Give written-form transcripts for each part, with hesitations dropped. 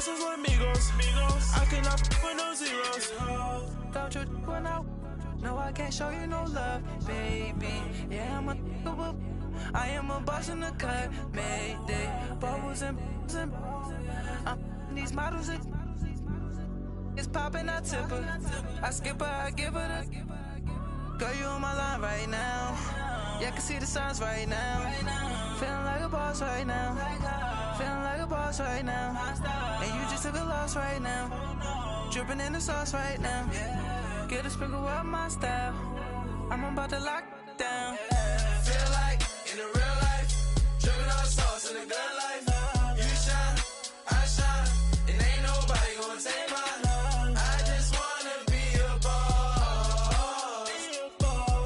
Esos were amigos. I cannot with no zeros. Don't you run out? No, I can't show you no love, baby. Yeah, I am a boss in the cut, Mayday. Bubbles and these models it's popping, I tip her. I skip her, I give her the. Girl, you on my line right now. Yeah, I can see the signs right now. Feeling like a boss right now. Feeling like a boss right now. And you just took a loss right now. Dripping in the sauce right now. Get a sprinkle up my style. I'm about to lock down. Feel like in the real life, dripping on sauce in the good life. You shine, I shine, and ain't nobody gonna take mine. I just wanna be a boss.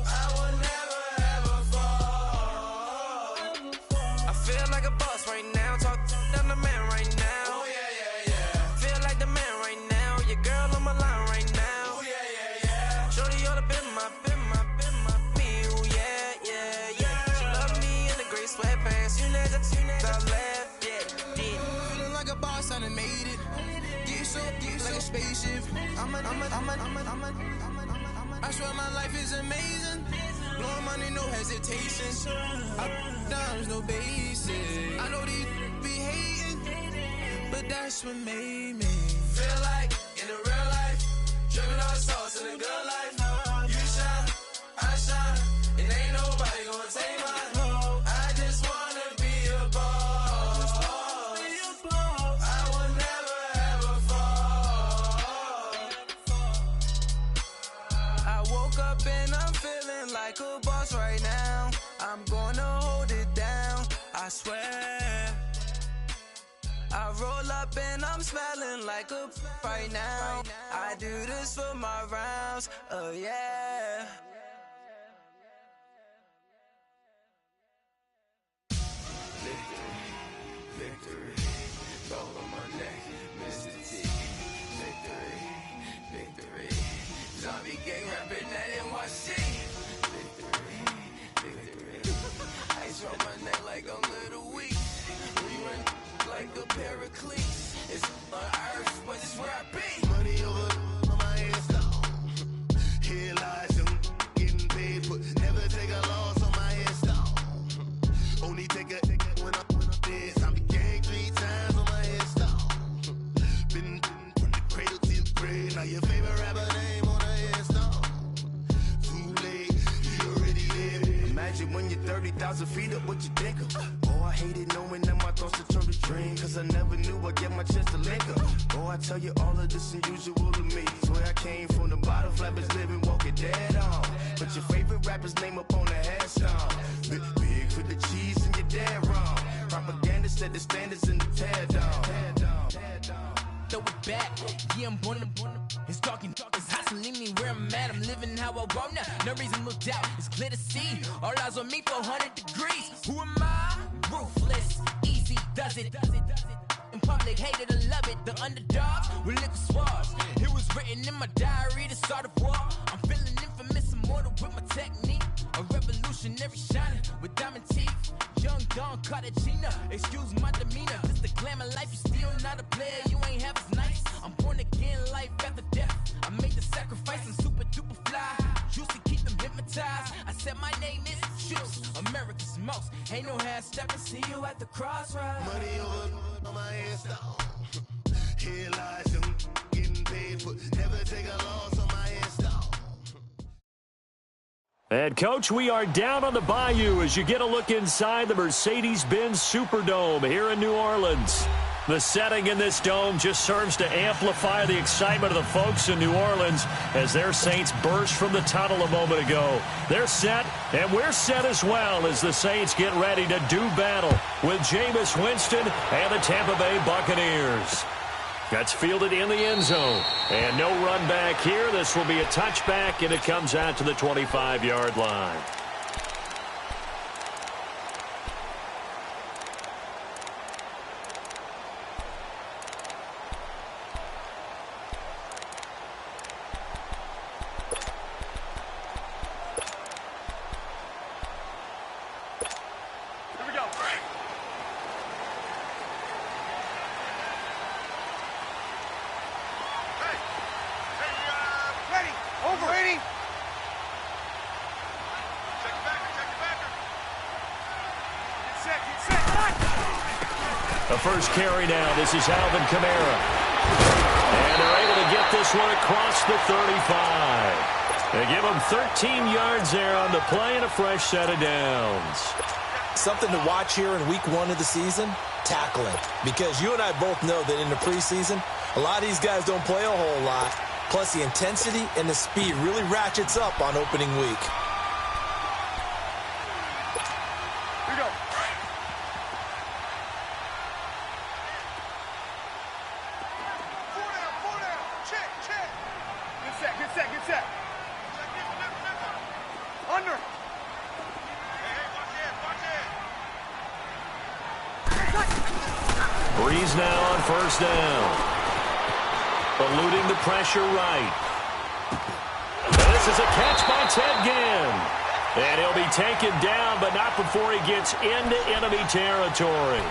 I will never ever fall. I feel like a boss right now. Talk down the man right now. Oh yeah, yeah, yeah. Feel like the man right now. Your girl on my line right now. Oh yeah, yeah, yeah. Shorty oughta been my me. Oh yeah, yeah, yeah. She love me in the gray sweatpants. You never left, yeah. Feeling like a boss, I done made it. Get so like a spaceship. I swear my life is amazing. Blowing money, no hesitation. Dimes, no basic. I know these be hating, but that's what made me. Feel like in the real life, dripping on sauce in the good life. You shine, I shine, and ain't nobody gonna take mine. I just wanna be a boss. I will never ever fall. I woke up and I'm feeling like a boss right now. I'm gonna hold it down, I swear. I roll up and I'm smelling like a right now. I do this for my rounds, oh yeah. Victory, gold on my neck, Mr. T. Victory, zombie gang rapping that NYC. Victory, ice on my neck like I'm Little Weak. We run like a Pericles. It's on earth, but it's where I be. Money over on my headstone. Here lies them getting paid, but never take a loss on my headstone. Only take a when I'm dead. I'm gang 3 times on my headstone. Been from the cradle to the grave. Now your favorite rapper name on a headstone. Too late, you already there. Imagine when you're 30,000 feet up, what you think of? Oh, I hated knowing that my thoughts would turn to dream. Cause I never knew I'd get my chance to link up. Oh, I tell you all of this unusual to me. Swear I came from the bottom, flappers living, walking dead on. But your favorite rapper's name up on the headstone. Big for the cheese and you're dead wrong. Propaganda set the standards in the tear down. Throw it back, yeah, I'm born to. It's talking, it's hot, so leave me where I'm at. I'm living how I want now. No reason to doubt, it's clear to see. All eyes on me, 400 degrees. Who am I? Ruthless, easy, does it. In public, hate it or love it. The underdogs with liquor swabs. It was written in my diary to start a war. I'm feeling infamous, immortal with my technique. A revolutionary shining with diamond teeth. Young Don Cartagena, excuse my demeanor. This the glamour life, you still not a player, you ain't half as nice. I'm born again, life after death. I made the sacrifice, I'm super duper fly. Used to keep them hypnotized. I said my name is Juice, America's most. Ain't no half stepping, see you at the crossroads. Money over on my headstone. Here lies them getting paid, but never take a loss on my headstone. And, Coach, we are down on the bayou as you get a look inside the Mercedes-Benz Superdome here in New Orleans. The setting in this dome just serves to amplify the excitement of the folks in New Orleans as their Saints burst from the tunnel a moment ago. They're set, and we're set as well as the Saints get ready to do battle with Jameis Winston and the Tampa Bay Buccaneers. That's fielded in the end zone. And no run back here. This will be a touchback, and it comes out to the 25-yard line. A first carry now. This is Alvin Kamara. And they're able to get this one across the 35. They give him 13 yards there on the play and a fresh set of downs. Something to watch here in week 1 of the season, tackling. Because you and I both know that in the preseason, a lot of these guys don't play a whole lot. Plus, the intensity and the speed really ratchets up on opening week. Here we go. Four down. Check. Get set. Under. Breeze now on first down. Eluding the pressure right. This is a catch by Ted Ginn. And he'll be taken down, but not before he gets into enemy territory.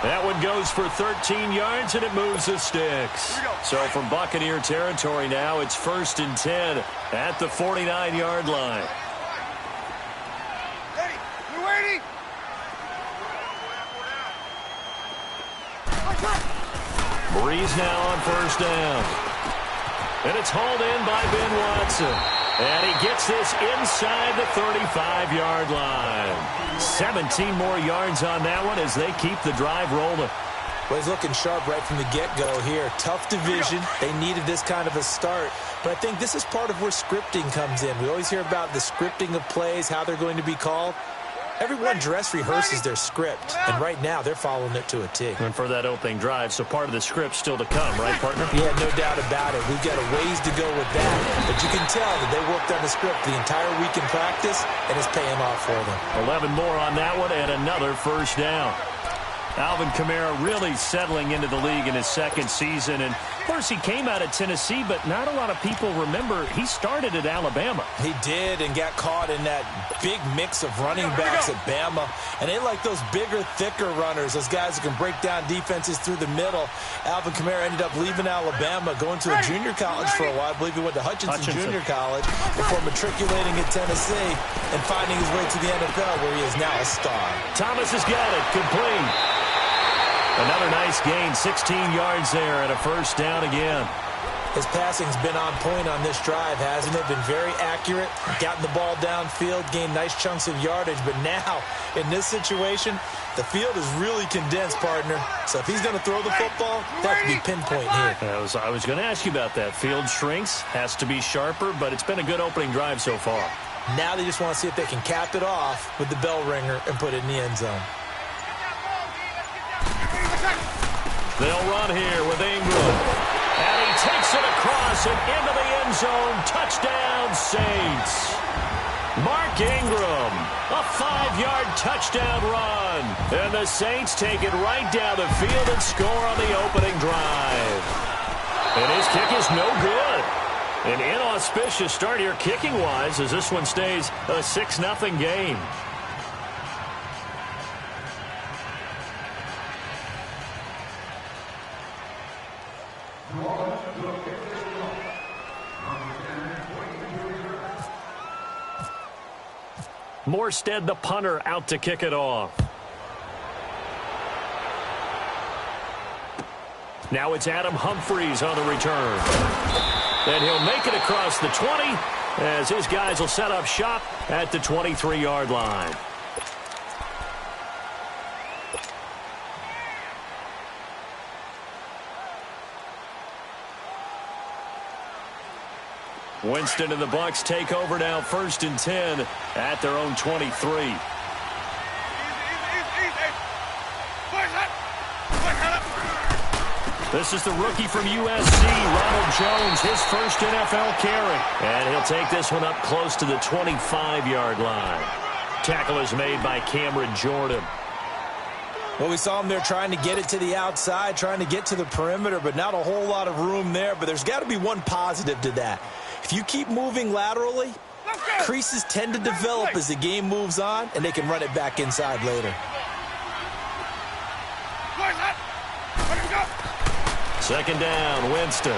That one goes for 13 yards, and it moves the sticks. So from Buccaneer territory now, it's 1st and 10 at the 49-yard line. Ready. You ready? Breeze now on first down. And it's hauled in by Ben Watson. And he gets this inside the 35-yard line. 17 more yards on that one as they keep the drive rolling. Well, he's looking sharp right from the get-go here. Tough division. They needed this kind of a start. But I think this is part of where scripting comes in. We always hear about the scripting of plays, how they're going to be called. Everyone dress rehearses their script, and right now they're following it to a T. And for that opening drive, so part of the script still to come, right, partner? Yeah, no doubt about it. We've got a ways to go with that, but you can tell that they worked on the script the entire week in practice, and it's paying off for them. 11 more on that one, and another first down. Alvin Kamara really settling into the league in his second season. And, of course, he came out of Tennessee, but not a lot of people remember he started at Alabama. He did and got caught in that big mix of running backs at Bama. And they like those bigger, thicker runners, those guys who can break down defenses through the middle. Alvin Kamara ended up leaving Alabama, going to a junior college for a while. I believe he went to Hutchinson Junior College before matriculating at Tennessee and finding his way to the NFL, where he is now a star. Thomas has got it. Complete. Another nice gain, 16 yards there, and a first down again. His passing's been on point on this drive, hasn't it? Been very accurate, gotten the ball downfield, gained nice chunks of yardage. But now, in this situation, the field is really condensed, partner. So if he's going to throw the football, that could be pinpoint here. I was going to ask you about that. Field shrinks, has to be sharper, but it's been a good opening drive so far. Now they just want to see if they can cap it off with the bell ringer and put it in the end zone. They'll run here with Ingram. And he takes it across and into the end zone. Touchdown, Saints. Mark Ingram, a 5-yard touchdown run. And the Saints take it right down the field and score on the opening drive. And his kick is no good. An inauspicious start here kicking-wise as this one stays a 6-0 game. Morstead, the punter, out to kick it off. Now it's Adam Humphries on the return. And he'll make it across the 20 as his guys will set up shop at the 23-yard line. Winston and the Bucs take over now, 1st and 10 at their own 23. This is the rookie from USC, Ronald Jones, his first NFL carry. And he'll take this one up close to the 25-yard line. Tackle is made by Cameron Jordan. Well, we saw him there trying to get it to the outside, trying to get to the perimeter, but not a whole lot of room there. But there's got to be one positive to that. If you keep moving laterally, creases tend to develop as the game moves on, and they can run it back inside later. Second down, Winston.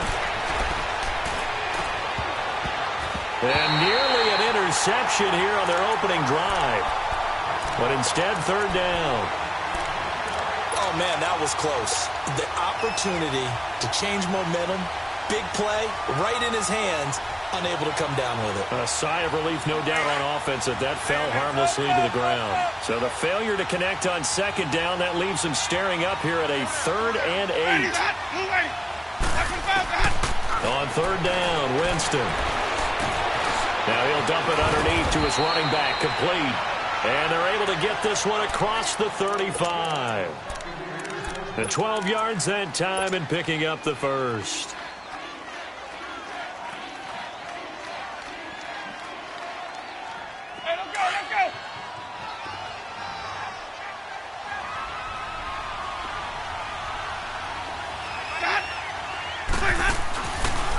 And nearly an interception here on their opening drive. But instead, third down. Oh, man, that was close. The opportunity to change momentum, big play, right in his hands, unable to come down with it. A sigh of relief, no doubt, on offense that fell harmlessly to the ground. So the failure to connect on second down, that leaves him staring up here at a 3rd and 8. On 3rd down, Winston. Now he'll dump it underneath to his running back, complete. And they're able to get this one across the 35. The 12 yards that time and picking up the first.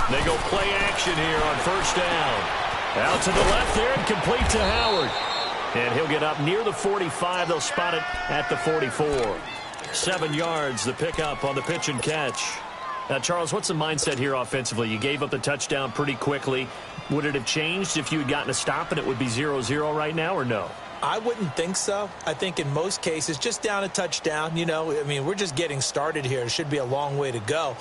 They go play action here on 1st down. Out to the left there and complete to Howard. And he'll get up near the 45. They'll spot it at the 44. 7 yards, the pickup on the pitch and catch. Now, Charles, what's the mindset here offensively? You gave up the touchdown pretty quickly. Would it have changed if you had gotten a stop and it would be 0-0 right now, or no? I wouldn't think so. I think in most cases, just down a touchdown, we're just getting started here. It should be a long way to go.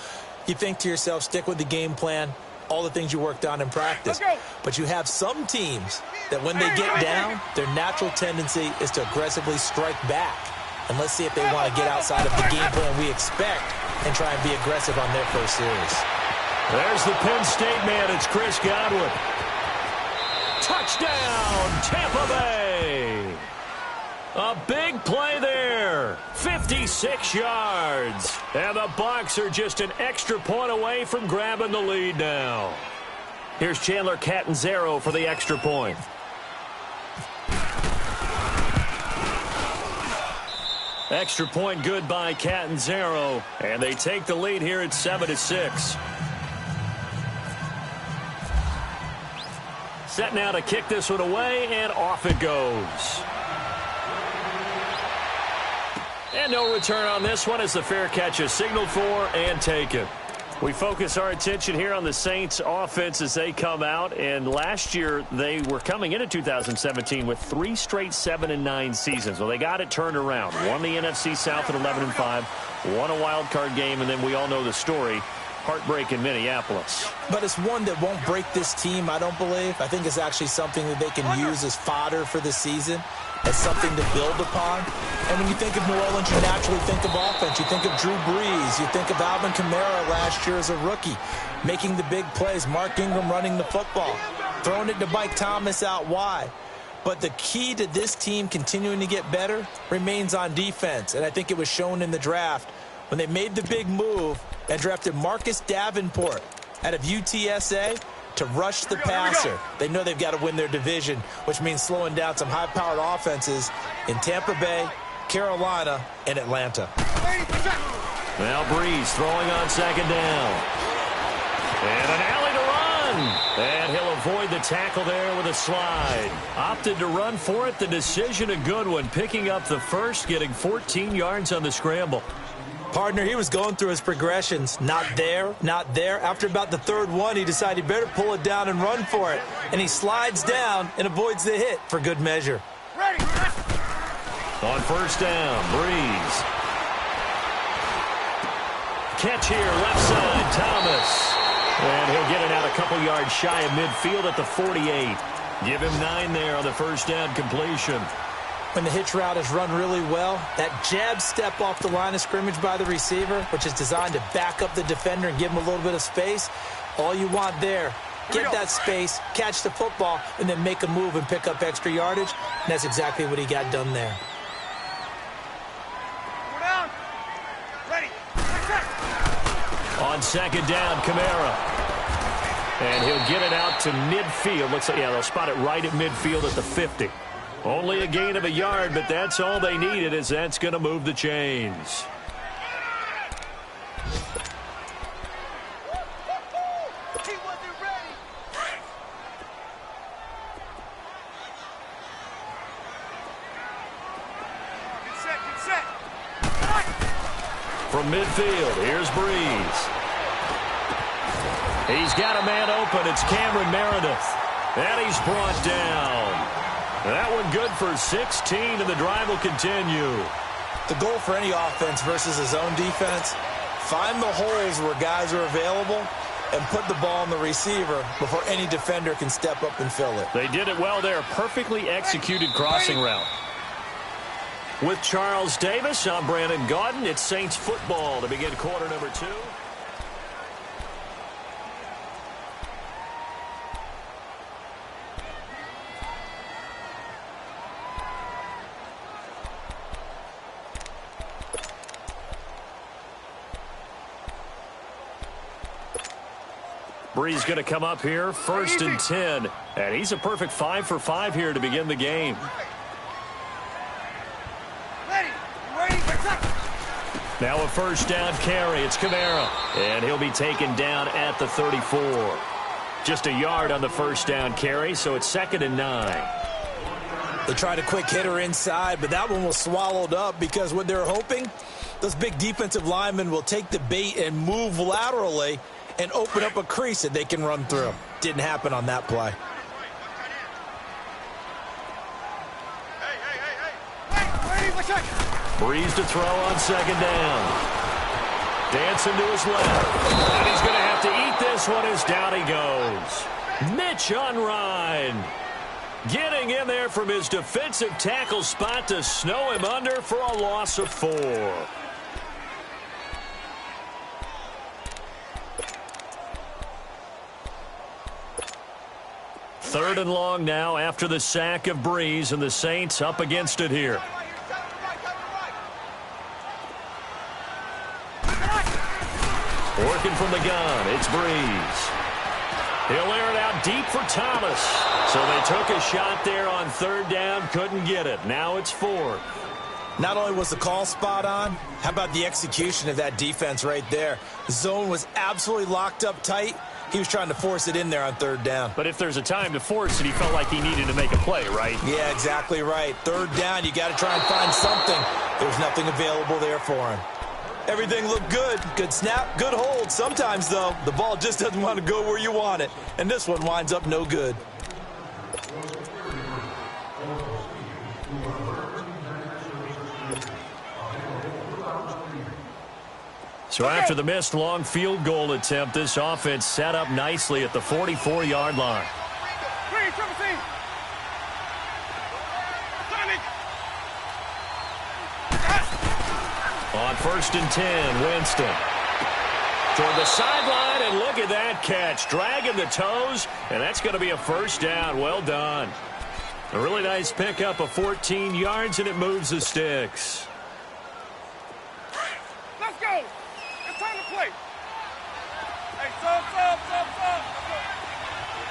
You think to yourself, stick with the game plan, all the things you worked on in practice. But you have some teams that when they get down, their natural tendency is to aggressively strike back. And let's see if they want to get outside of the game plan we expect and try and be aggressive on their first series. There's the Penn State man. It's Chris Godwin. Touchdown, Tampa Bay. A big play there. 56 yards. And the Bucs are just an extra point away from grabbing the lead now. Here's Chandler Catanzaro for the extra point. Extra point good by Catanzaro. And they take the lead here at 7-6. Set now to kick this one away, and off it goes. And no return on this one as the fair catch is signaled for and taken. We focus our attention here on the Saints offense as they come out. And last year they were coming into 2017 with 3 straight 7-9 seasons. Well, they got it turned around. Won the NFC South at 11-5. Won a wild card game, and then we all know the story. Heartbreak in Minneapolis. But it's one that won't break this team, I don't believe. I think it's actually something that they can use as fodder for the season, as something to build upon. And when you think of New Orleans, you naturally think of offense. You think of Drew Brees. You think of Alvin Kamara last year as a rookie, making the big plays. Mark Ingram running the football, throwing it to Mike Thomas out wide. But the key to this team continuing to get better remains on defense. And I think it was shown in the draft when they made the big move and drafted Marcus Davenport out of UTSA to rush the passer. They know they've got to win their division, which means slowing down some high-powered offenses in Tampa Bay, Carolina, and Atlanta. Now Breeze throwing on 2nd down. And an alley to run. And he'll avoid the tackle there with a slide. Opted to run for it. The decision a good one. Picking up the first, getting 14 yards on the scramble. Partner, he was going through his progressions. Not there, not there. After about the 3rd one, he decided he better pull it down and run for it. And he slides down and avoids the hit for good measure. On 1st down, Breeze. Catch here, left side, Thomas. And he'll get it out a couple yards shy of midfield at the 48. Give him 9 there on the 1st down completion. When the hitch route is run really well, that jab step off the line of scrimmage by the receiver, which is designed to back up the defender and give him a little bit of space, all you want there, get that space, catch the football, and then make a move and pick up extra yardage. And that's exactly what he got done there. On 2nd down, Kamara. And he'll get it out to midfield. Looks like, yeah, they'll spot it right at midfield at the 50. Only a gain of a yard, but that's all they needed, as that's going to move the chains. From midfield, here's Breeze. He's got a man open. It's Cameron Meredith. And he's brought down. That one good for 16, and the drive will continue. The goal for any offense versus a zone defense, find the holes where guys are available and put the ball on the receiver before any defender can step up and fill it. They did it well there. Perfectly executed crossing route. With Charles Davis, I'm Brandon Gaudin. It's Saints football to begin quarter number 2. Bree's going to come up here, 1st and 10. And he's a perfect 5 for 5 here to begin the game. Now a first down carry. It's Kamara. And he'll be taken down at the 34. Just a yard on the first down carry, so it's 2nd and 9. They tried a quick hitter inside, but that one was swallowed up because what they're hoping, those big defensive linemen will take the bait and move laterally and open up a crease that they can run through. Didn't happen on that play. Breeze to throw on 2nd down. Dancing to his left. And he's going to have to eat this one as down he goes. Mitch Unrein getting in there from his defensive tackle spot to snow him under for a loss of 4. Third and long now after the sack of Breeze, and the Saints up against it here. Working from the gun, it's Breeze. He'll air it out deep for Thomas. So they took a shot there on 3rd down, couldn't get it. Now it's 4th. Not only was the call spot on, how about the execution of that defense right there? The zone was absolutely locked up tight. He was trying to force it in there on 3rd down. But if there's a time to force it, he felt like he needed to make a play, right? Yeah, exactly right. 3rd down, you got to try and find something. There was nothing available there for him. Everything looked good. Good snap, good hold. Sometimes, though, the ball just doesn't want to go where you want it. And this one winds up no good. So after the missed long field goal attempt, this offense set up nicely at the 44-yard line. On 1st and 10, Winston. Toward the sideline, and look at that catch. Dragging the toes, and that's going to be a first down. Well done. A really nice pickup of 14 yards, and it moves the sticks. Let's go. It's time to play. Hey, sub.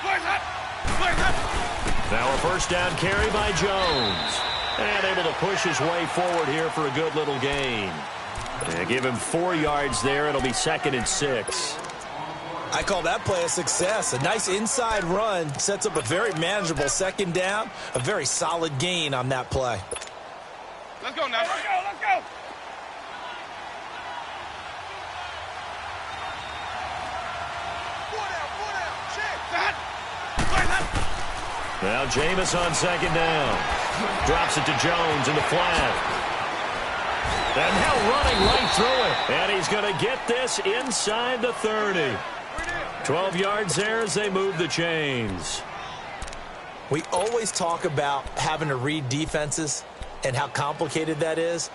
Play up. Now a first down carry by Jones. And able to push his way forward here for a good little gain. And give him 4 yards there. It'll be 2nd and 6. I call that play a success. A nice inside run sets up a very manageable 2nd down. A very solid gain on that play. Let's go now. Let's go. Now Jameis on 2nd down. Drops it to Jones in the flat. And now running right through it. And he's going to get this inside the 30. 12 yards there as they move the chains. We always talk about having to read defenses and how complicated that is.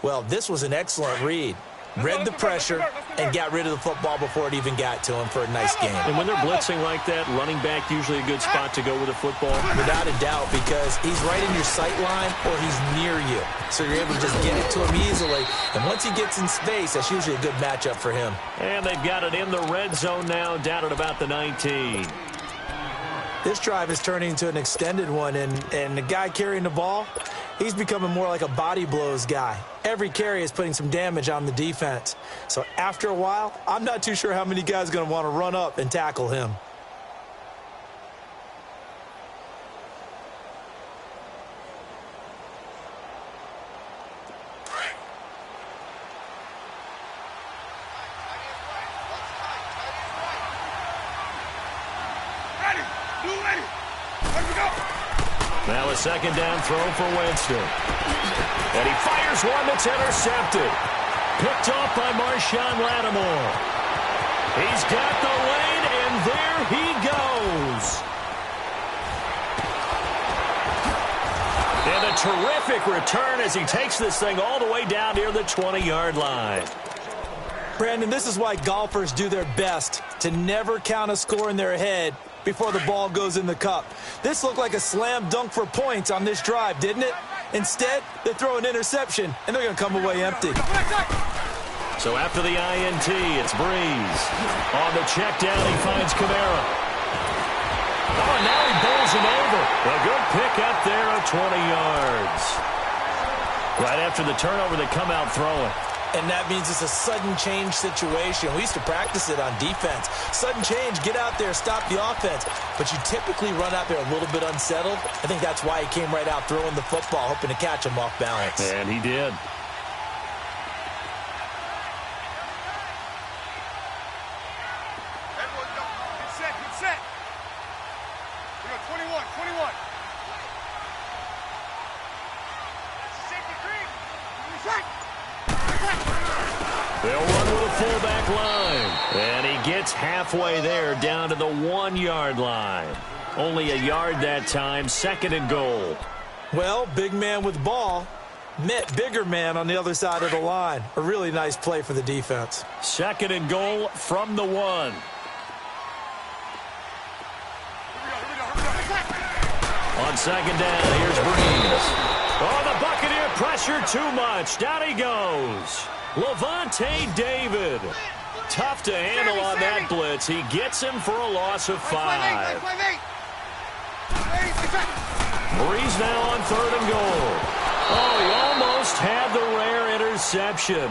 Well, this was an excellent read. Read the pressure and got rid of the football before it even got to him for a nice game. And when they're blitzing like that, running back usually a good spot to go with the football. Without a doubt, because he's right in your sight line or he's near you. So you're able to just get it to him easily. And once he gets in space, that's usually a good matchup for him. And they've got it in the red zone now, down at about the 19. This drive is turning into an extended one, and the guy carrying the ball, he's becoming more like a body blows guy. Every carry is putting some damage on the defense. So after a while, I'm not too sure how many guys are going to want to run up and tackle him. Now a second down throw for Winston. And he fires one that's intercepted. Picked off by Marshawn Lattimore. He's got the lane, and there he goes. And a terrific return as he takes this thing all the way down near the 20-yard line. Brandon, this is why golfers do their best to never count a score in their head before the ball goes in the cup. This looked like a slam dunk for points on this drive, didn't it? Instead, they throw an interception, and they're going to come away empty. So after the INT, it's Breeze. On the check down, he finds Kamara. Oh, and now he bowls him over. A good pick up there of 20 yards. Right after the turnover, they come out throwing. And that means it's a sudden change situation. We used to practice it on defense. Sudden change, get out there, stop the offense. But you typically run out there a little bit unsettled. I think that's why he came right out throwing the football, hoping to catch him off balance. And he did. Get set. We got 21. Safety green. They'll run with a fullback line. And he gets halfway there down to the 1-yard line. Only a yard that time, second and goal. Well, big man with ball met bigger man on the other side of the line. A really nice play for the defense. Second and goal from the 1. On second down, here's Breeze. Oh, the Buccaneer pressure too much. Down he goes. Levante David. Tough to handle on that blitz. He gets him for a loss of 5. Breeze now on third and goal. Oh, he almost had the rare interception.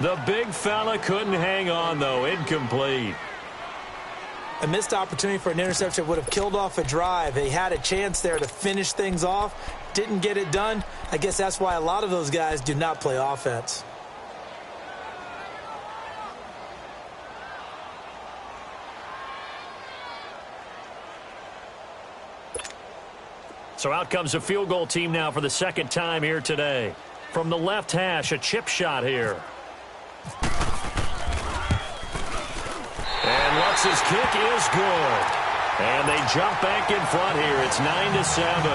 The big fella couldn't hang on, though. Incomplete. A missed opportunity for an interception would have killed off a drive. They had a chance there to finish things off. Didn't get it done. I guess that's why a lot of those guys do not play offense. So out comes a field goal team now for the second time here today. From the left hash, a chip shot here. And Lutz's kick is good. And they jump back in front here. It's 9-7.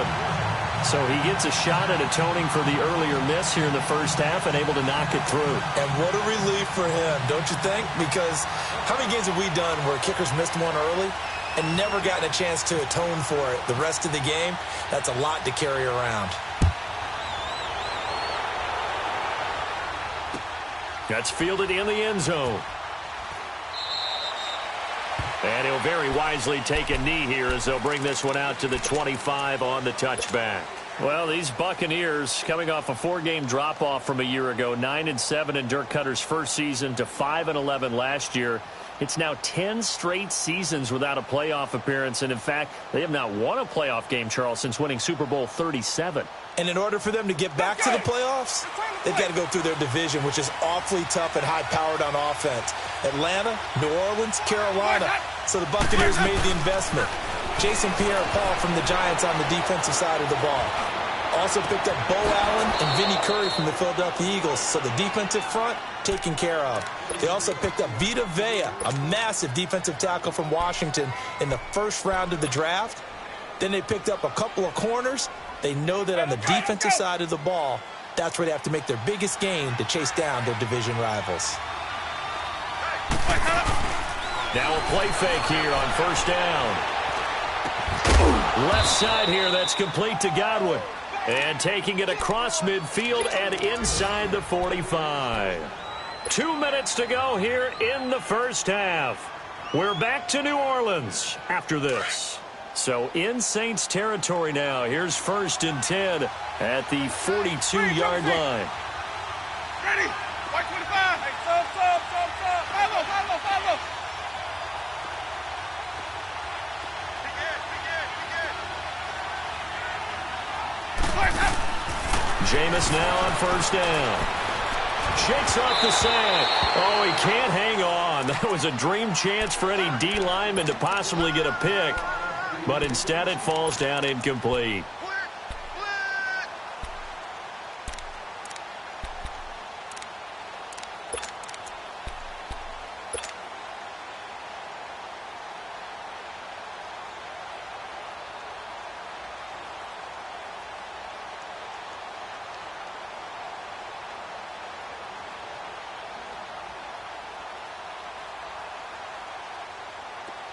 So he gets a shot at atoning for the earlier miss here in the first half and able to knock it through. And what a relief for him, don't you think? Because how many games have we done where kickers missed one early and never gotten a chance to atone for it the rest of the game? That's a lot to carry around. That's fielded in the end zone. And he'll very wisely take a knee here as they'll bring this one out to the 25 on the touchback. Well, these Buccaneers coming off a 4-game drop-off from a year ago, 9-7 in Dirk Cutter's first season to 5-11 last year. It's now 10 straight seasons without a playoff appearance. And, in fact, they have not won a playoff game, Charles, since winning Super Bowl 37. And in order for them to get back to the playoffs, they've got to go through their division, which is awfully tough and high-powered on offense. Atlanta, New Orleans, Carolina. So the Buccaneers made the investment. Jason Pierre-Paul from the Giants on the defensive side of the ball. Also picked up Bo Allen and Vinnie Curry from the Philadelphia Eagles. So the defensive front taken care of. They also picked up Vita Vea, a massive defensive tackle from Washington in the first round of the draft. Then they picked up a couple of corners. They know that on the defensive side of the ball, that's where they have to make their biggest gain to chase down their division rivals. Now a play fake here on first down. Left side here, that's complete to Godwin. And taking it across midfield and inside the 45. 2 minutes to go here in the first half. We're back to New Orleans after this. So in Saints territory now. Here's 1st and 10 at the 42-yard line. Ready? White 25. Hey, sub. Follow. Jameis now on first down. Shakes off the sack. Oh, he can't hang on. That was a dream chance for any D lineman to possibly get a pick. But instead it falls down incomplete.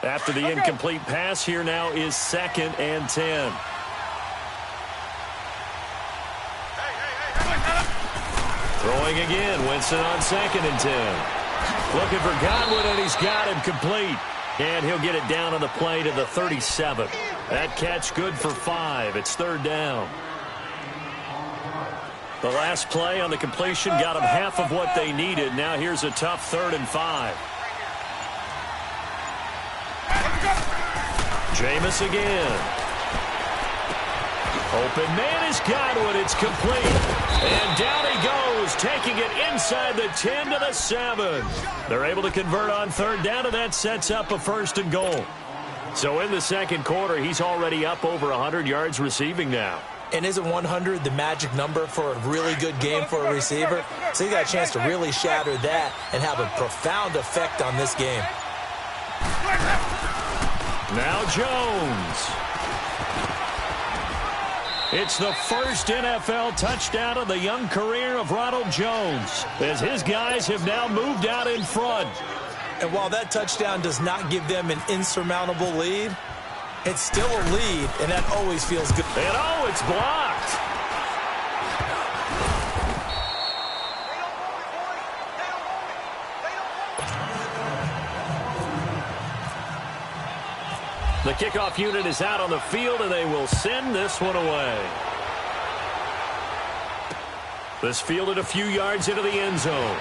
After the incomplete pass, here now is 2nd and 10. Throwing again, Winston on 2nd and 10. Looking for Godwin, and he's got him complete. And he'll get it down on the play to the 37. That catch good for 5. It's 3rd down. The last play on the completion got them half of what they needed. Now here's a tough 3rd and 5. Jameis again. Open man is Godwin. It's complete. And down he goes, taking it inside the 10 to the 7. They're able to convert on 3rd down, and that sets up a 1st and goal. So in the 2nd quarter, he's already up over 100 yards receiving now. And isn't 100 the magic number for a really good game for a receiver? So he got a chance to really shatter that and have a profound effect on this game. Now Jones. It's the first NFL touchdown of the young career of Ronald Jones, as his guys have now moved out in front. And while that touchdown does not give them an insurmountable lead, it's still a lead, and that always feels good. And oh, it's blocked. The kickoff unit is out on the field, and they will send this one away. This fielded a few yards into the end zone.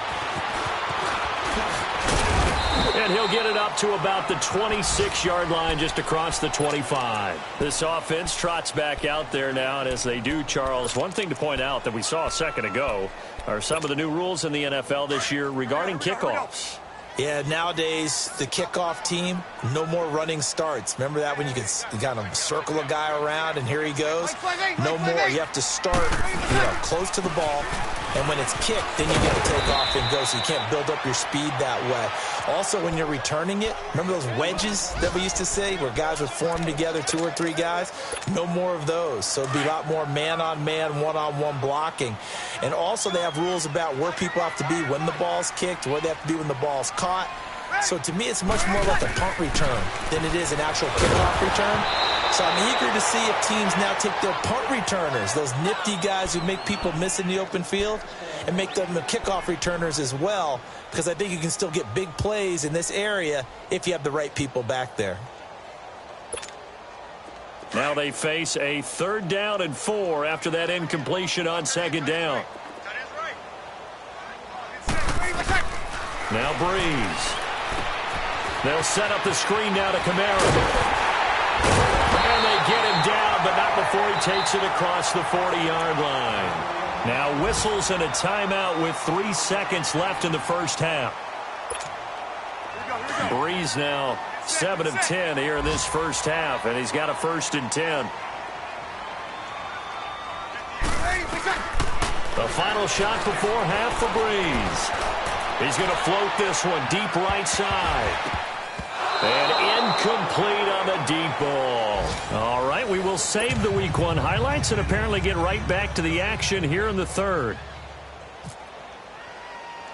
And he'll get it up to about the 26-yard line, just across the 25. This offense trots back out there now, and as they do, Charles, one thing to point out that we saw a second ago are some of the new rules in the NFL this year regarding kickoffs. Yeah, nowadays, the kickoff team, no more running starts. Remember that when you kind of circle a guy around and here he goes? No more. You have to start, close to the ball. And when it's kicked, then you get to take off and go, so you can't build up your speed that way. Also, when you're returning it, remember those wedges that we used to say where guys would form together, 2 or 3 guys? No more of those. So it'd be a lot more man-on-man, one-on-one blocking. And also, they have rules about where people have to be when the ball's kicked, where they have to be when the ball's caught. So to me, it's much more like a punt return than it is an actual kickoff return. So I'm eager to see if teams now take their punt returners, those nifty guys who make people miss in the open field, and make them the kickoff returners as well, because I think you can still get big plays in this area if you have the right people back there. Now they face a 3rd down and 4 after that incompletion on 2nd down. Now Breeze. They'll set up the screen now to Kamara. And they get him down, but not before he takes it across the 40-yard line. Now whistles and a timeout with 3 seconds left in the first half. Breeze now 7 of 10 here in this first half, and he's got a 1st and 10. The final shot before half for Breeze. He's going to float this one deep right side. And incomplete on the deep ball. All right, we will save the Week 1 highlights and apparently get right back to the action here in the 3rd.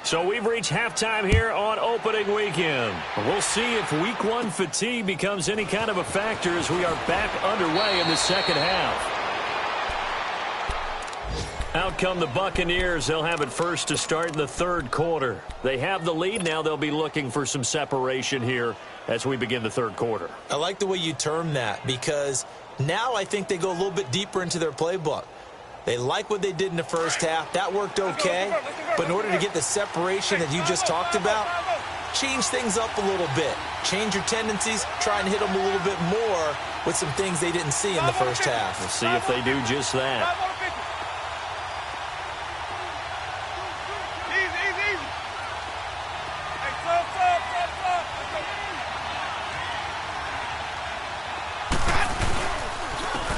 So we've reached halftime here on opening weekend. We'll see if Week 1 fatigue becomes any kind of a factor as we are back underway in the 2nd half. Out come the Buccaneers. They'll have it first to start in the 3rd quarter. They have the lead. Now they'll be looking for some separation here as we begin the 3rd quarter. I like the way you term that, because now I think they go a little bit deeper into their playbook. They like what they did in the first half. That worked okay. But in order to get the separation that you just talked about, change things up a little bit. Change your tendencies. Try and hit them a little bit more with some things they didn't see in the first half. We'll see if they do just that.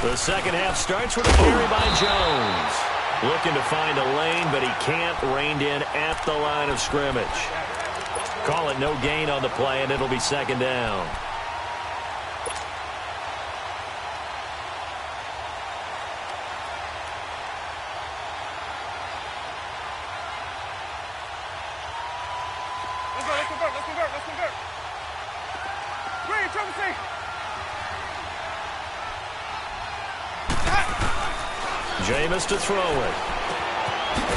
The second half starts with a carry by Jones. Looking to find a lane, but he can't. Reined in at the line of scrimmage. Call it no gain on the play, and it'll be 2nd down. Let's convert. in trouble, say. Jameis to throw it.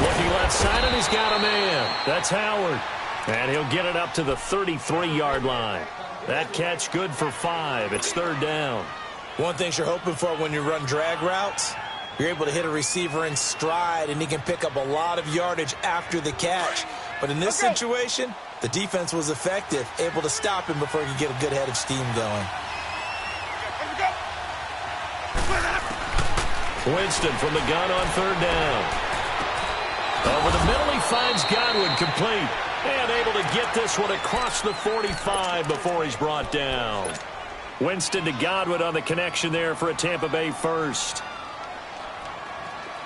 Looking left side, and he's got a man. That's Howard. And he'll get it up to the 33-yard line. That catch good for 5. It's third down. One thing you're hoping for when you run drag routes, you're able to hit a receiver in stride, and he can pick up a lot of yardage after the catch. But in this situation, the defense was effective, able to stop him before he could get a good head of steam going. Winston from the gun on third down. Over the middle, he finds Godwin complete. And able to get this one across the 45 before he's brought down. Winston to Godwin on the connection there for a Tampa Bay first.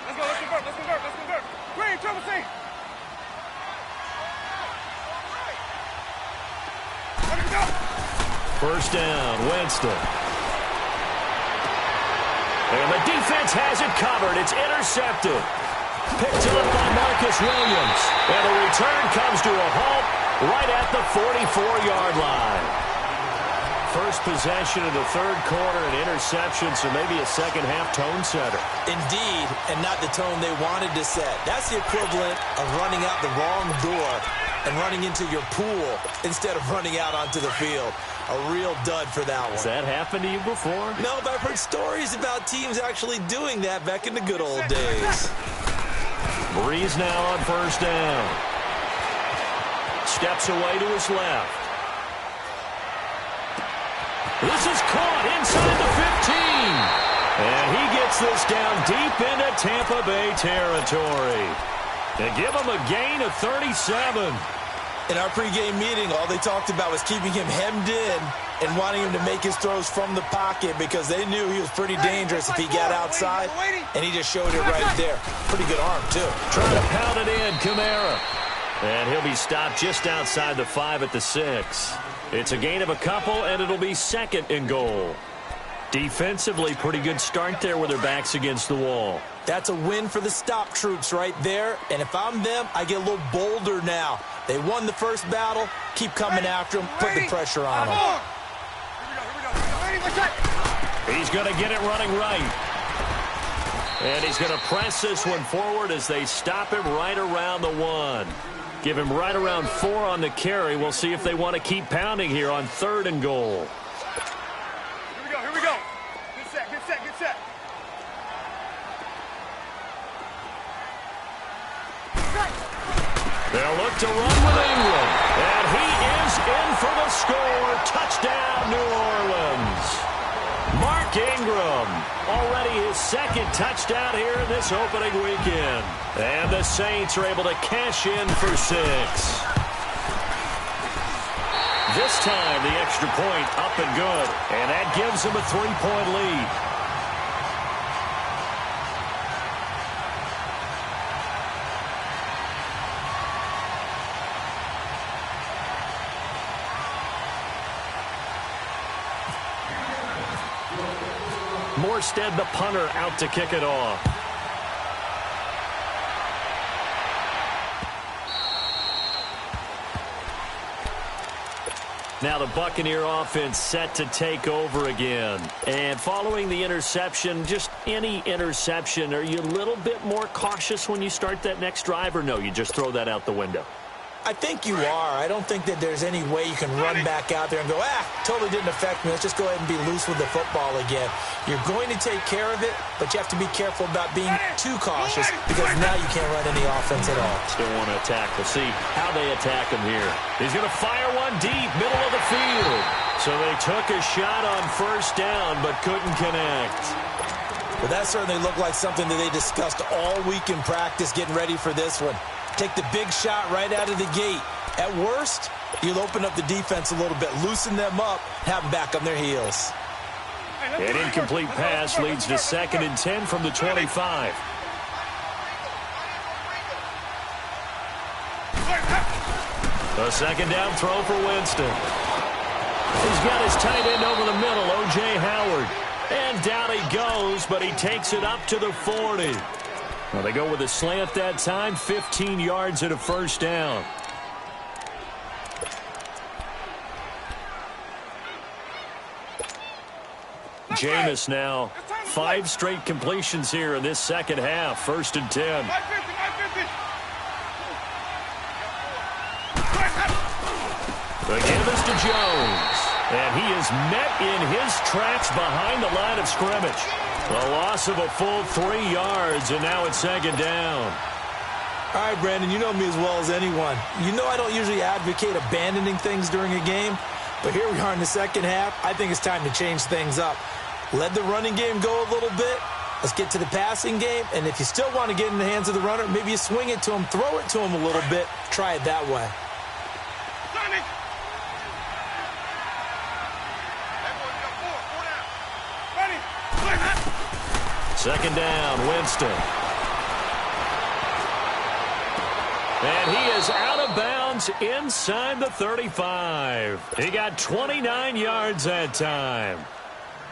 Let's convert. We're in trouble, say. Let him go. First down, Winston. And the defense has it covered. It's intercepted. Picked up by Marcus Williams. And the return comes to a halt right at the 44-yard line. First possession of the third quarter, an interception, so maybe a second-half tone setter. Indeed, and not the tone they wanted to set. That's the equivalent of running out the wrong door and running into your pool instead of running out onto the field. A real dud for that one. Has that happened to you before? No, but I've heard stories about teams actually doing that back in the good old days. Breeze now on first down. Steps away to his left. This is caught inside the 15. And he gets this down deep into Tampa Bay territory. They give him a gain of 37. In our pregame meeting, all they talked about was keeping him hemmed in and wanting him to make his throws from the pocket because they knew he was pretty dangerous if he got outside, and he just showed it right there. Pretty good arm, too. Trying to pound it in, Kamara. And he'll be stopped just outside the 5 at the 6. It's a gain of a couple, and it'll be second and goal. Defensively, pretty good start there with their backs against the wall. That's a win for the stop troops right there, and if I'm them, I get a little bolder now. They won the first battle. Keep coming after them. Put the pressure on them. He's going to get it running right. And he's going to press this one forward as they stop him right around the 1. Give him right around 4 on the carry. We'll see if they want to keep pounding here on third and goal. Here we go. Good set. They'll look to run with Ingram. And he is in for the score. Touchdown, New Orleans. Mark Ingram, already his second touchdown here in this opening weekend. And the Saints are able to cash in for 6. This time, the extra point up and good. And that gives them a 3-point lead. Morstead, the punter, out to kick it off. Now the Buccaneer offense set to take over again. And following the interception, just any interception, are you a little bit more cautious when you start that next drive, or no, you just throw that out the window? I think you are. I don't think that there's any way you can run back out there and go, totally didn't affect me. Let's just go ahead and be loose with the football again. You're going to take care of it, but you have to be careful about being too cautious because now you can't run any offense at all. Still want to attack. We'll see how they attack him here. He's going to fire one deep, middle of the field. So they took a shot on first down, but couldn't connect. Well, that certainly looked like something that they discussed all week in practice getting ready for this one. Take the big shot right out of the gate. At worst, you'll open up the defense a little bit, loosen them up, have them back on their heels. An incomplete pass leads to 2nd and 10 from the 25. A second down throw for Winston. He's got his tight end over the middle, O.J. Howard. And down he goes, but he takes it up to the 40. Well, they go with a slant that time, 15 yards and a first down. Jameis now 5 straight completions here in this second half. 1st and 10. The give is to Jones. And he is met in his tracks behind the line of scrimmage. A loss of a full 3 yards, and now it's 2nd down. All right, Brandon, you know me as well as anyone. You know I don't usually advocate abandoning things during a game, but here we are in the second half. I think it's time to change things up. Let the running game go a little bit. Let's get to the passing game, and if you still want to get in the hands of the runner, maybe you swing it to him, throw it to him a little bit, try it that way. 2nd down, Winston. And he is out of bounds inside the 35. He got 29 yards that time.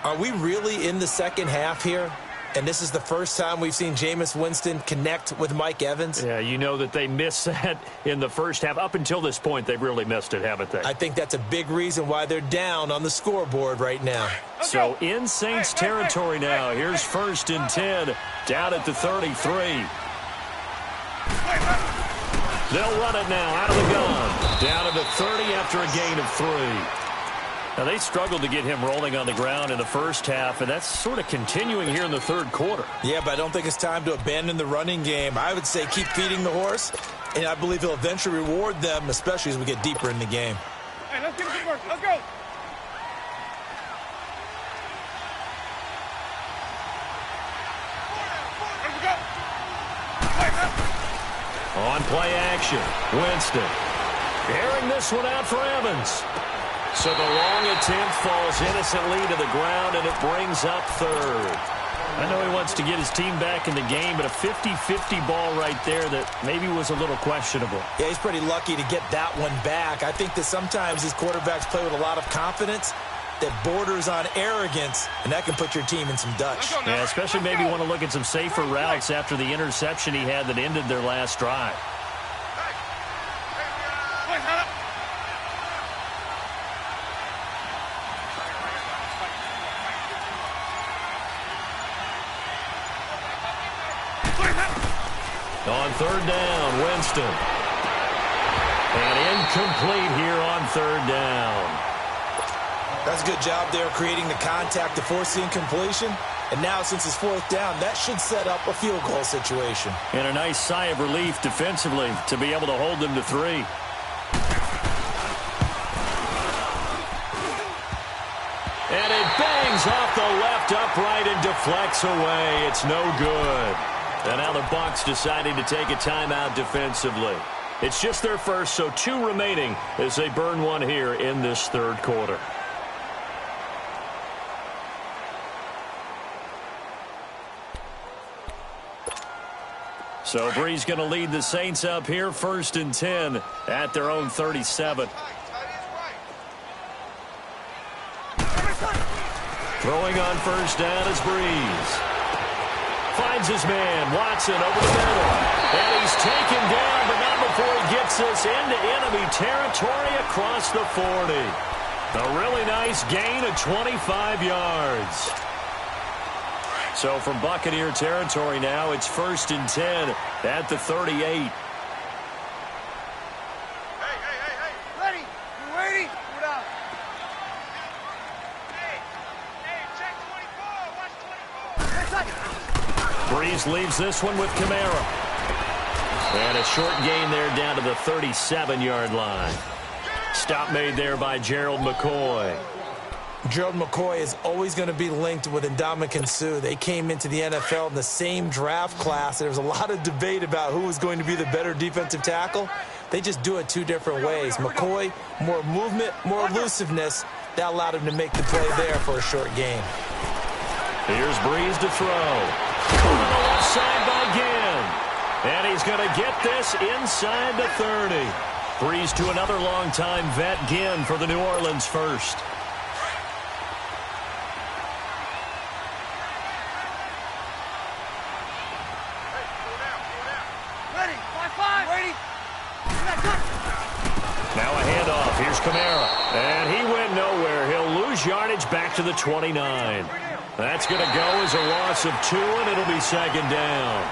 Are we really in the second half here? And this is the first time we've seen Jameis Winston connect with Mike Evans? Yeah, you know that they missed that in the first half. Up until this point, they've really missed it, haven't they? I think that's a big reason why they're down on the scoreboard right now. So in Saints territory now. Here's 1st and 10, down at the 33. They'll run it now out of the gun. Down at the 30 after a gain of 3. Now, they struggled to get him rolling on the ground in the first half, and that's sort of continuing here in the 3rd quarter. Yeah, but I don't think it's time to abandon the running game. I would say keep feeding the horse, and I believe he'll eventually reward them, especially as we get deeper in the game. Hey, let's get it to work. Let's go. On play action, Winston. Airing this one out for Evans. So the long attempt falls innocently to the ground, and it brings up 3rd. I know he wants to get his team back in the game, but a 50-50 ball right there that maybe was a little questionable. Yeah, he's pretty lucky to get that one back. I think that sometimes these quarterbacks play with a lot of confidence that borders on arrogance, and that can put your team in some Dutch. Yeah, especially maybe want to look at some safer routes after the interception he had that ended their last drive. On 3rd down, Winston. And incomplete here on 3rd down. That's a good job there creating the contact to force the incompletion. And now, since it's 4th down, that should set up a field goal situation. And a nice sigh of relief defensively to be able to hold them to 3. And it bangs off the left upright and deflects away. It's no good. And now the Bucs deciding to take a timeout defensively. It's just their first, so 2 remaining as they burn one here in this 3rd quarter. So Brees going to lead the Saints up here, 1st and 10 at their own 37. Throwing on 1st down is Brees. Finds his man, Watson, over the middle. And he's taken down, but not before he gets this into enemy territory across the 40. A really nice gain of 25 yards. So from Buccaneer territory now, it's 1st and 10 at the 38. Hey. Ready? You ready? Put out. Hey, check 24. Watch 24. Brees leaves this one with Kamara. And a short gain there down to the 37-yard line. Stop made there by Gerald McCoy. Gerald McCoy is always going to be linked with Ndamukong Suh. They came into the NFL in the same draft class. There was a lot of debate about who was going to be the better defensive tackle. They just do it 2 different ways. McCoy, more movement, more elusiveness. That allowed him to make the play there for a short gain. Here's Brees to throw. On the left side by Ginn. And he's going to get this inside the 30. Brees to another longtime vet, Ginn, for the New Orleans first. Now a handoff. Here's Kamara. And he went nowhere. He'll lose yardage back to the 29. That's going to go as a loss of 2, and it'll be second down.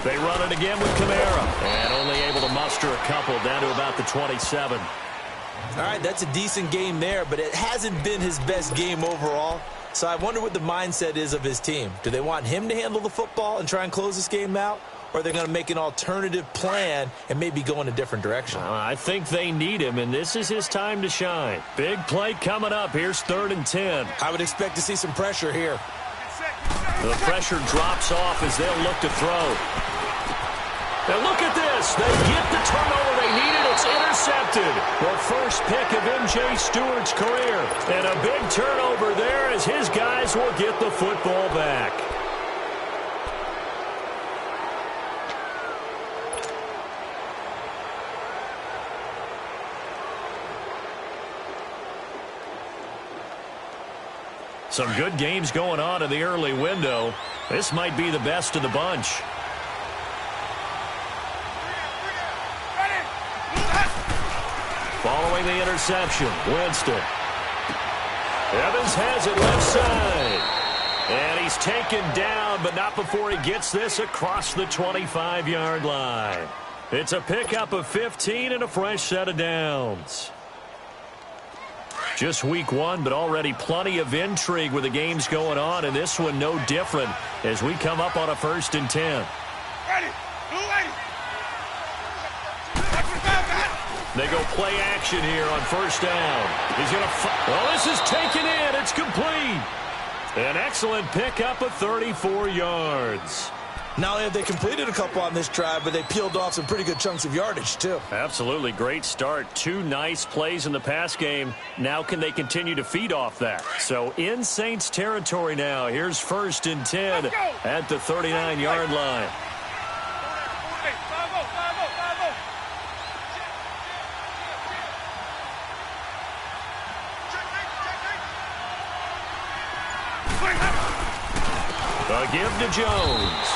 They run it again with Kamara, and only able to muster a couple down to about the 27. All right, that's a decent game there, but it hasn't been his best game overall. So I wonder what the mindset is of his team. Do they want him to handle the football and try and close this game out? Or are they going to make an alternative plan and maybe go in a different direction? I think they need him, and this is his time to shine. Big play coming up. Here's 3rd and 10. I would expect to see some pressure here. The pressure drops off as they'll look to throw. Now look at this. They get the turnover they needed. It's intercepted. The first pick of M.J. Stewart's career. And a big turnover there as his guys will get the football back. Some good games going on in the early window. This might be the best of the bunch. Following the interception, Winston. Evans has it left side. And he's taken down, but not before he gets this across the 25-yard line. It's a pickup of 15 and a fresh set of downs. Just week 1, but already plenty of intrigue with the games going on, and this one no different as we come up on a 1st and 10. They go play action here on 1st down. He's going to well, this is taken in. It's complete. An excellent pickup of 34 yards. Not only have they completed a couple on this drive, but they peeled off some pretty good chunks of yardage, too. Absolutely. Great start. 2 nice plays in the pass game. Now can they continue to feed off that? So in Saints territory now. Here's 1st and 10 at the 39-yard line. A give to Jones.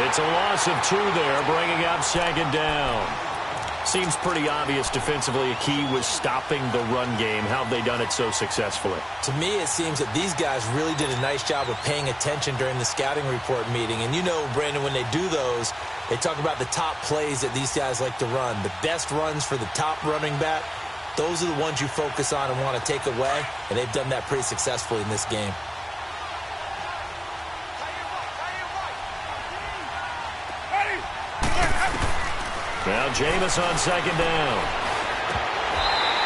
It's a loss of 2 there, bringing up 2nd down. Seems pretty obvious defensively a key was stopping the run game. How have they done it so successfully? To me, it seems that these guys really did a nice job of paying attention during the scouting report meeting. And you know, Brandon, when they do those, they talk about the top plays that these guys like to run. The best runs for the top running back, those are the ones you focus on and want to take away. And they've done that pretty successfully in this game. Now Jameis on 2nd down.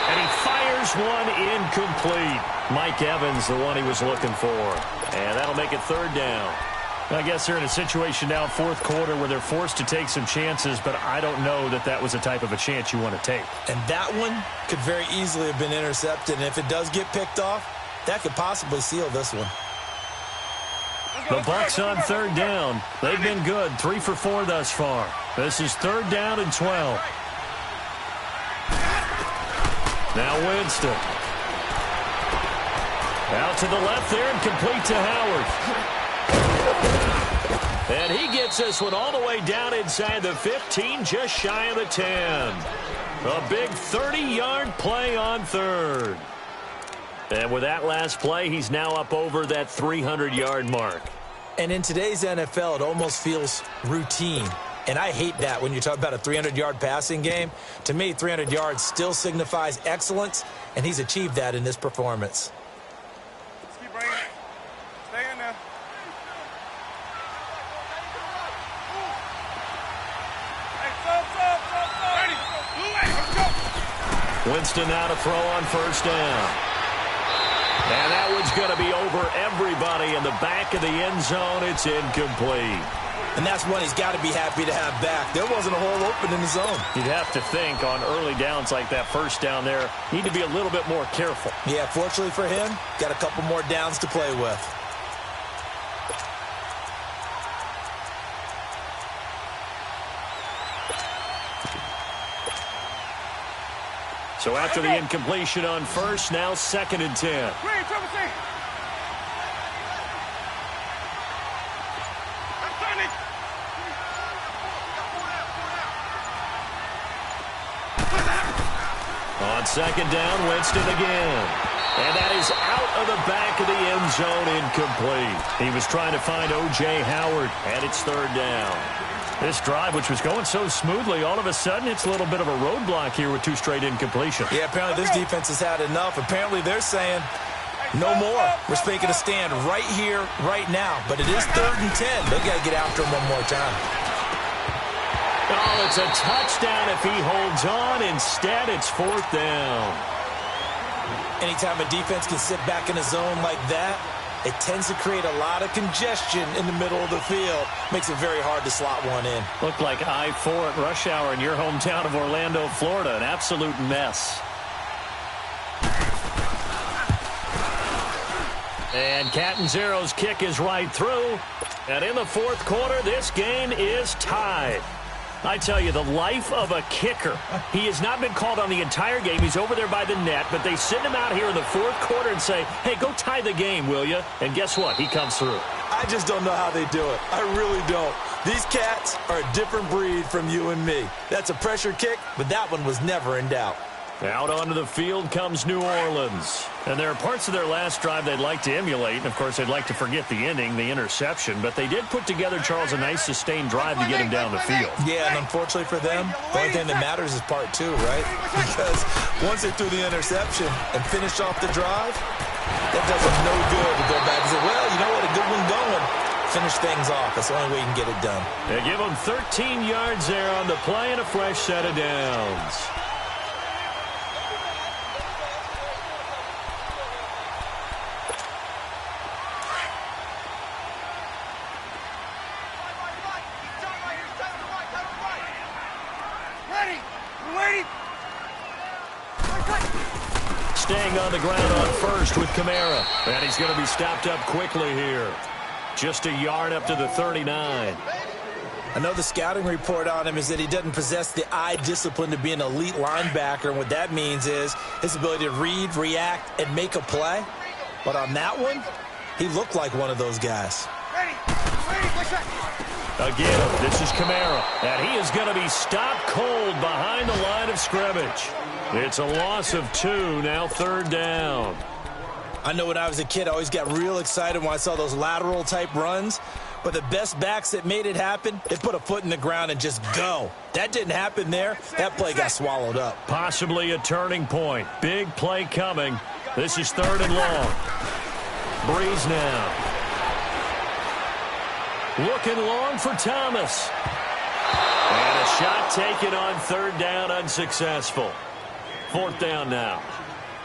And he fires one incomplete. Mike Evans, the one he was looking for. And that'll make it 3rd down. I guess they're in a situation now, 4th quarter, where they're forced to take some chances, but I don't know that that was the type of a chance you want to take. And that one could very easily have been intercepted. And if it does get picked off, that could possibly seal this one. The Bucks on 3rd down. They've been good, 3 for 4 thus far. This is 3rd down and 12. Now Winston. Out to the left there and complete to Howard. And he gets this one all the way down inside the 15, just shy of the 10. A big 30-yard play on 3rd. And with that last play, he's now up over that 300-yard mark. And in today's NFL, it almost feels routine. And I hate that when you talk about a 300-yard passing game. To me, 300 yards still signifies excellence, and he's achieved that in this performance. Let's keep bringing it. Stay in there. Hey, Winston now to throw on 1st down. And that one's going to be over everybody in the back of the end zone. It's incomplete. And that's one he's got to be happy to have back. There wasn't a hole open in the zone. You'd have to think on early downs like that first down there, need to be a little bit more careful. Yeah, fortunately for him, got a couple more downs to play with. So after the incompletion on first, now 2nd and 10. On 2nd down, Winston again. And that is out of the back of the end zone, incomplete. He was trying to find O.J. Howard, and it's 3rd down. This drive, which was going so smoothly, all of a sudden it's a little bit of a roadblock here with 2 straight incompletions. Yeah, apparently this defense has had enough. Apparently they're saying, no more. We're making a stand right here, right now. But it is 3rd and 10. They got to get after him one more time. Oh, it's a touchdown if he holds on. Instead, it's 4th down. Anytime a defense can sit back in a zone like that, it tends to create a lot of congestion in the middle of the field. Makes it very hard to slot one in. Looked like I-4 at rush hour in your hometown of Orlando, Florida. An absolute mess. And Catanzero's kick is right through. And in the 4th quarter, this game is tied. I tell you, the life of a kicker. He has not been called on the entire game. He's over there by the net, but they send him out here in the 4th quarter and say, hey, go tie the game, will you? And guess what? He comes through. I just don't know how they do it. I really don't. These cats are a different breed from you and me. That's a pressure kick, but that one was never in doubt. Out onto the field comes New Orleans. And there are parts of their last drive they'd like to emulate. And, of course, they'd like to forget the ending, the interception. But they did put together, Charles, a nice sustained drive to get him down the field. Yeah, and unfortunately for them, the only thing that matters is part 2, right? Because once they threw the interception and finished off the drive, that does them no good to go back and say, well, you know what, a good one going. Finish things off. That's the only way you can get it done. They give them 13 yards there on the play and a fresh set of downs. Staying on the ground on first with Kamara. And he's going to be stopped up quickly here. Just a yard up to the 39. I know the scouting report on him is that he doesn't possess the eye discipline to be an elite linebacker. And what that means is his ability to read, react, and make a play. But on that one, he looked like one of those guys. Again, this is Kamara. And he is going to be stopped cold behind the line of scrimmage. It's a loss of 2, now 3rd down. I know when I was a kid, I always got real excited when I saw those lateral-type runs. But the best backs that made it happen, they put a foot in the ground and just go. That didn't happen there. That play got swallowed up. Possibly a turning point. Big play coming. This is 3rd and long. Breeze now. Looking long for Thomas. And a shot taken on 3rd down, unsuccessful. 4th down now.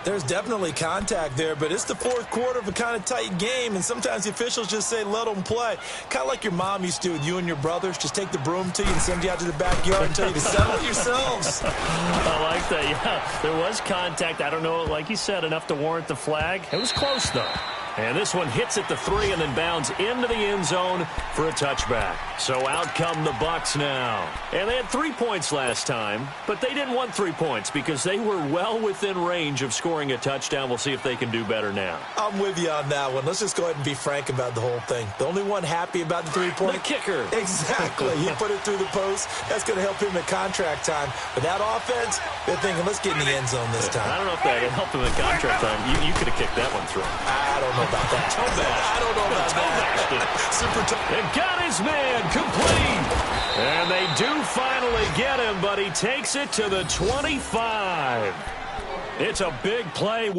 There's definitely contact there, but it's the 4th quarter of a kind of tight game, and sometimes the officials just say, let them play. Kind of like your mom used to with you and your brothers. Just take the broom to you and send you out to the backyard and tell you to settle it yourselves. I like that, yeah. There was contact. I don't know, like you said, enough to warrant the flag. It was close, though. And this one hits at the 3 and then bounds into the end zone for a touchback. So out come the Bucs now. And they had 3 points last time, but they didn't want 3 points because they were well within range of scoring a touchdown. We'll see if they can do better now. I'm with you on that one. Let's just go ahead and be frank about the whole thing. The only one happy about the 3-point. The kicker. Exactly. He put it through the post. That's going to help him at contract time. But that offense, they're thinking, let's get in the end zone this time. I don't know if that helped him at contract time. You could have kicked that one through. I don't know about that. I don't know about that. Super They got his man complete. And they do finally get him, but he takes it to the 25. It's a big play.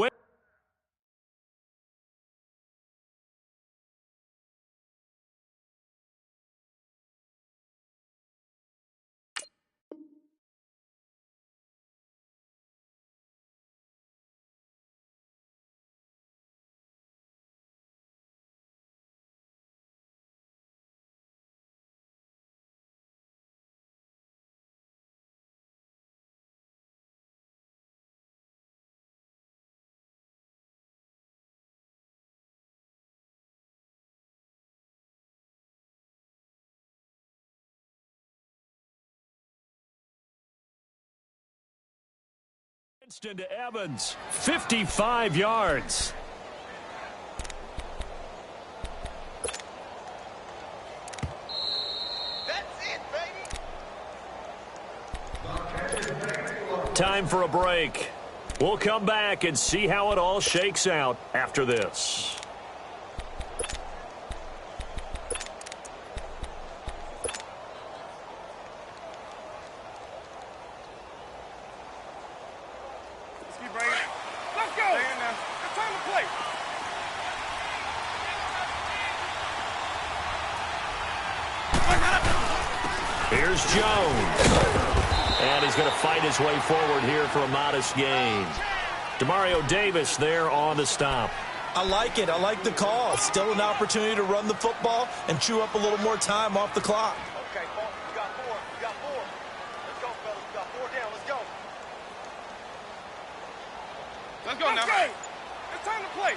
Winston to Evans, 55 yards. Time for a break. We'll come back and see how it all shakes out after this. Let's keep bringing it. Let's go. Hang in there. It's time to play. Here's Jones. And he's going to fight his way forward here for a modest gain. Demario Davis there on the stop. I like it. I like the call. Still an opportunity to run the football and chew up a little more time off the clock. Okay, you got four. You got four. Let's go, fellas. We got four down. Let's go. Let's go now. It's time to play.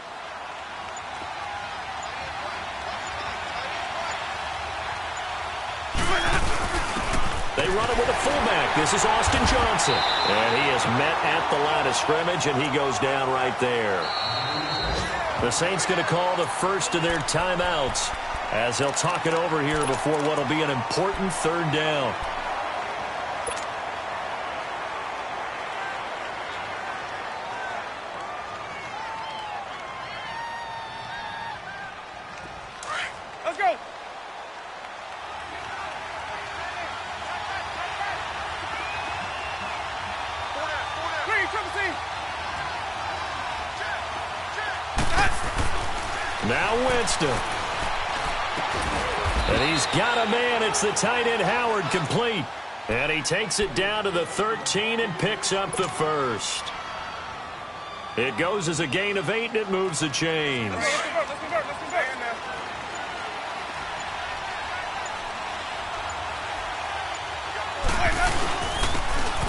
They run it with a fullback. This is Austin Johnson. And he is met at the line of scrimmage, and he goes down right there. The Saints going to call the first of their timeouts as they'll talk it over here before what will be an important third down. Let's go. Now Winston. And he's got a man. It's the tight end Howard complete. And he takes it down to the 13 and picks up the first. It goes as a gain of 8, and it moves the chains. Let's convert.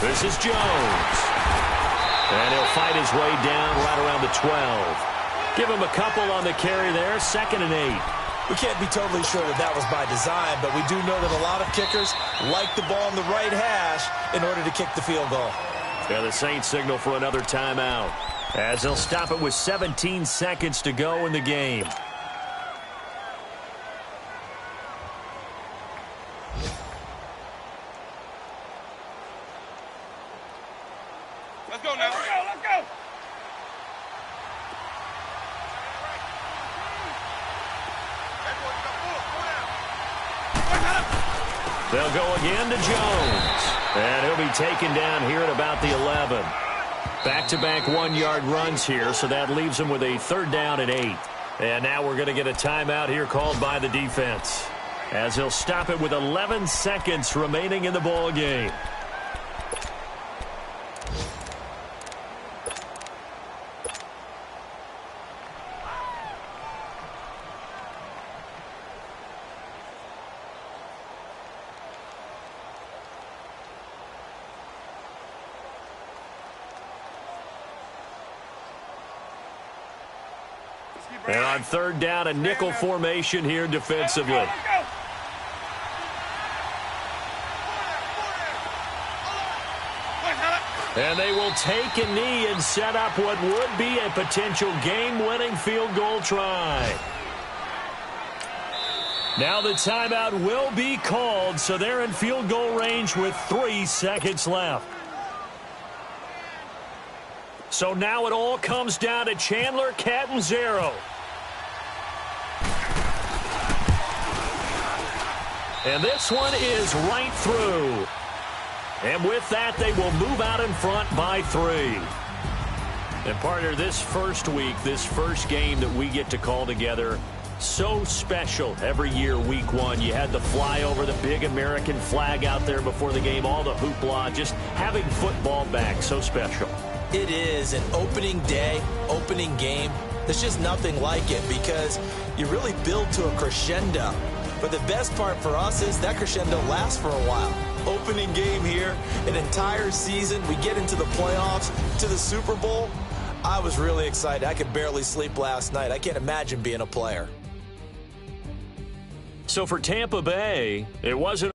This is Jones. And he'll fight his way down right around the 12. Give him a couple on the carry there, 2nd and 8. We can't be totally sure that that was by design, but we do know that a lot of kickers like the ball in the right hash in order to kick the field goal. Yeah, the Saints signal for another timeout as they'll stop it with 17 seconds to go in the game. Let's go now. Let's go. They'll go again to Jones. And he'll be taken down here at about the 11. Back-to-back 1-yard runs here, so that leaves him with a 3rd down and 8. And now we're going to get a timeout here called by the defense as he'll stop it with 11 seconds remaining in the ball game. And on 3rd down, a nickel formation here defensively. And they will take a knee and set up what would be a potential game-winning field goal try. Now the timeout will be called, so they're in field goal range with 3 seconds left. So now it all comes down to Chandler Catanzaro. And this one is right through. And with that, they will move out in front by 3. And partner, this first week, this first game that we get to call together, so special every year, week 1. You had the flyover, the big American flag out there before the game, all the hoopla, just having football back, so special. It is an opening day, opening game. There's just nothing like it because you really build to a crescendo. But the best part for us is that crescendo lasts for a while. Opening game here, an entire season. We get into the playoffs, to the Super Bowl. I was really excited. I could barely sleep last night. I can't imagine being a player. So for Tampa Bay, it wasn't